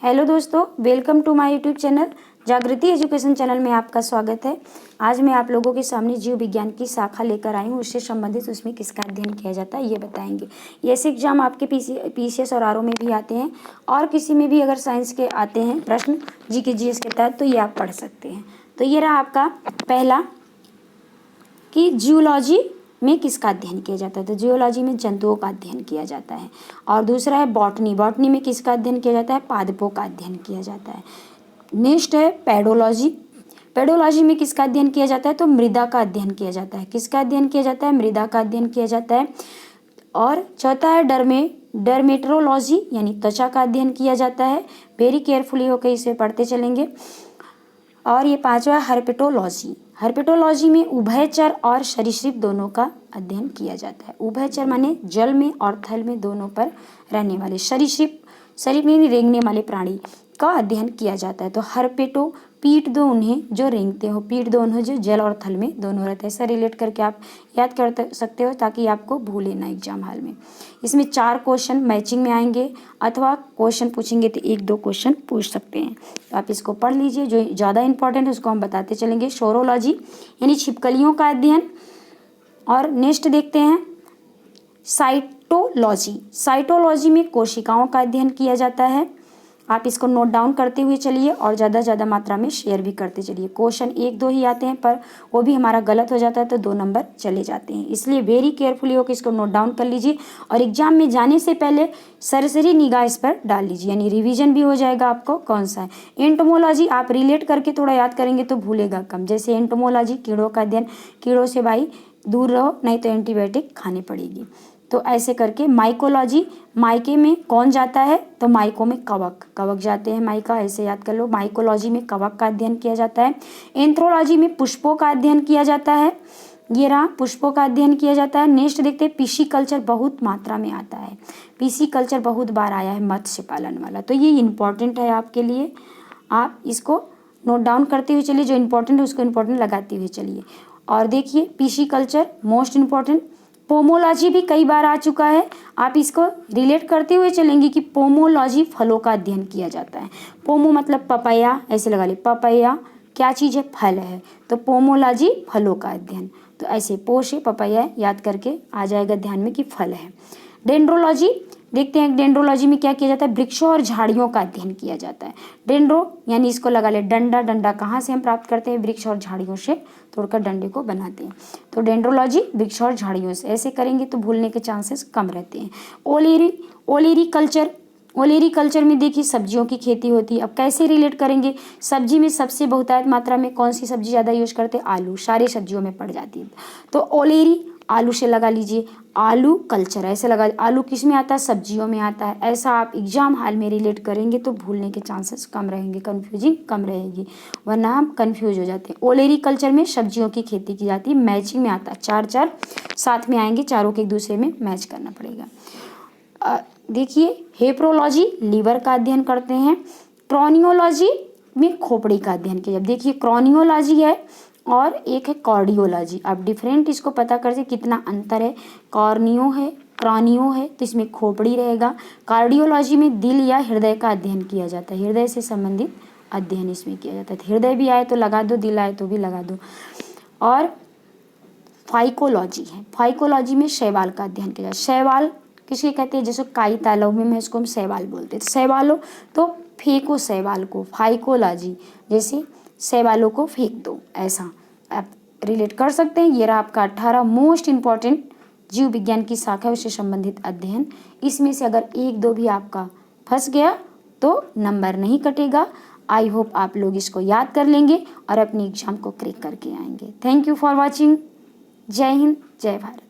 Hello दोस्तों, welcome to my YouTube channel Jagriti education channel में आपका स्वागत है। आज मैं आप लोगों के सामने जीव विज्ञान की शाखा लेकर आई हूँ। उससे संबंधित उसमें किसका अध्ययन किया जाता है ये बताएंगे। ये ऐसे एग्जाम आपके पीसीएस और आरओ में भी आते हैं और किसी में भी अगर साइंस के आते हैं प्रश्न जीके जीएस के तहत तो ये आप पढ़ सकते हैं। तो ये रहा आपका पहला कि जियोलॉजी में किसका अध्ययन किया जाता है। तो जियोलॉजी में जंतुओं का अध्ययन किया जाता है। और दूसरा है बॉटनी। बॉटनी में किसका अध्ययन किया जाता है? पादपों का अध्ययन किया जाता है। नेक्स्ट है पेडोलॉजी। पेडोलॉजी में किसका अध्ययन किया जाता है? तो मृदा का अध्ययन किया जाता है। किसका अध्ययन किया जाता है? मृदा का अध्ययन किया जाता है। और चौथा है डर्मेटोलॉजी यानी त्वचा का अध्ययन किया जाता है। वेरी केयरफुली होकर इसे पढ़ते चलेंगे। और ये पांचवा हर्पेटोलॉजी। हर्पेटोलॉजी में उभयचर और सरीसृप दोनों का अध्ययन किया जाता है। उभयचर माने जल में और थल में दोनों पर रहने वाले, सरीसृप शरीर में रेंगने वाले प्राणी का अध्ययन किया जाता है। तो हर्पेटो पीठ दो उन्हें जो रेंगते हो, पीठ दो उन्हें जो जल और थल में दोनों रहते हैं। ऐसा रिलेट करके आप याद कर सकते हो ताकि आपको भूले ना एग्जाम हॉल में। इसमें 4 क्वेश्चन मैचिंग में आएंगे अथवा क्वेश्चन पूछेंगे तो 1-2 क्वेश्चन पूछ सकते हैं। तो आप इसको पढ़ लीजिए, जो ज़्यादा इंपॉर्टेंट है उसको हम बताते चलेंगे। सोरोलॉजी यानी छिपकलियों का अध्ययन। और नेक्स्ट देखते हैं साइटोलॉजी। साइटोलॉजी में कोशिकाओं का अध्ययन किया जाता है। आप इसको नोट डाउन करते हुए चलिए और ज़्यादा से ज़्यादा मात्रा में शेयर भी करते चलिए। क्वेश्चन 1-2 ही आते हैं पर वो भी हमारा गलत हो जाता है तो 2 नंबर चले जाते हैं। इसलिए वेरी केयरफुली होकर इसको नोट डाउन कर लीजिए और एग्जाम में जाने से पहले सरसरी निगाह इस पर डाल लीजिए, यानी रिवीजन भी हो जाएगा आपको कौन सा है। एंटोमोलॉजी आप रिलेट करके थोड़ा याद करेंगे तो भूलेगा कम। जैसे एंटोमोलॉजी कीड़ों का अध्ययन, कीड़ों से भाई दूर रहो नहीं तो एंटीबायोटिक खानी पड़ेगी। तो ऐसे करके माइकोलॉजी, माइके में कौन जाता है? तो माइको में कवक, कवक जाते हैं माइका, ऐसे याद कर लो। माइकोलॉजी में कवक का अध्ययन किया जाता है। एंथ्रोलॉजी में पुष्पों का अध्ययन किया जाता है। ये रहा पुष्पों का अध्ययन किया जाता है। नेक्स्ट देखते हैं पिशीकल्चर बहुत मात्रा में आता है। पिशीकल्चर बहुत बार आया है, मत्स्य पालन वाला, तो ये इंपॉर्टेंट है आपके लिए। आप इसको नोट डाउन करते हुए चलिए, जो इंपॉर्टेंट है उसको इंपॉर्टेंट लगाते हुए चलिए। और देखिए पिशीकल्चर मोस्ट इंपॉर्टेंट। पोमोलॉजी भी कई बार आ चुका है, आप इसको रिलेट करते हुए चलेंगे कि पोमोलॉजी फलों का अध्ययन किया जाता है। पोमो मतलब पपैया, ऐसे लगा ले, पपैया क्या चीज़ है? फल है, तो पोमोलॉजी फलों का अध्ययन। तो ऐसे पोषे पपैया याद करके आ जाएगा ध्यान में कि फल है। डेंड्रोलॉजी देखते हैं, डेंड्रोलॉजी में क्या किया जाता है? वृक्षों और झाड़ियों का अध्ययन किया जाता है। डेंड्रो यानी इसको लगा ले डंडा, डंडा कहाँ से हम प्राप्त करते हैं? वृक्ष और झाड़ियों से तोड़कर डंडे को बनाते हैं। तो डेंड्रोलॉजी वृक्ष और झाड़ियों से, ऐसे करेंगे तो भूलने के चांसेस कम रहते हैं। ओलेरीकल्चर, ओलेरीकल्चर में देखिए सब्जियों की खेती होती है। अब कैसे रिलेट करेंगे? सब्जी में सबसे बहुतायत मात्रा में कौन सी सब्जी ज़्यादा यूज करते हैं? आलू, सारी सब्जियों में पड़ जाती है। तो ओलेरी आलू से लगा लीजिए, आलू कल्चर ऐसे लगा। आलू किस में आता है? सब्जियों में आता है। ऐसा आप एग्जाम हाल में रिलेट करेंगे तो भूलने के चांसेस कम रहेंगे, कन्फ्यूजिंग कम रहेगी, वरना हम कन्फ्यूज हो जाते हैं। ओलेरी कल्चर में सब्जियों की खेती की जाती है, मैचिंग में आता है। 4-4 साथ में आएंगे, चारों के एक दूसरे में मैच करना पड़ेगा। देखिए हेप्रोलॉजी लीवर का अध्ययन करते हैं। क्रोनियोलॉजी में खोपड़ी का अध्ययन किया। देखिए क्रोनियोलॉजी है और एक है कार्डियोलॉजी। आप डिफरेंट इसको पता कर से कितना अंतर है। कॉर्नियो है, क्रॉनियो है, तो इसमें खोपड़ी रहेगा। कार्डियोलॉजी में दिल या हृदय का अध्ययन किया जाता है, हृदय से संबंधित अध्ययन इसमें किया जाता है। हृदय भी आए तो लगा दो, दिल आए तो भी लगा दो। और फाइकोलॉजी है, फाइकोलॉजी में शैवाल का अध्ययन किया जाता है। शैवाल किसके कहते हैं? जैसे काई तालाब में इसको हम शैवाल बोलते हैं। शैवालो तो फेंको शैवाल को, फाइकोलॉजी जैसे शैवालों को फेंक दो, ऐसा आप रिलेट कर सकते हैं। ये रहा आपका 18 मोस्ट इंपॉर्टेंट जीव विज्ञान की शाखा उससे संबंधित अध्ययन। इसमें से अगर 1-2 भी आपका फंस गया तो नंबर नहीं कटेगा। आई होप आप लोग इसको याद कर लेंगे और अपनी एग्जाम को क्रैक करके आएंगे। Thank you for watching. जय हिंद, जय भारत।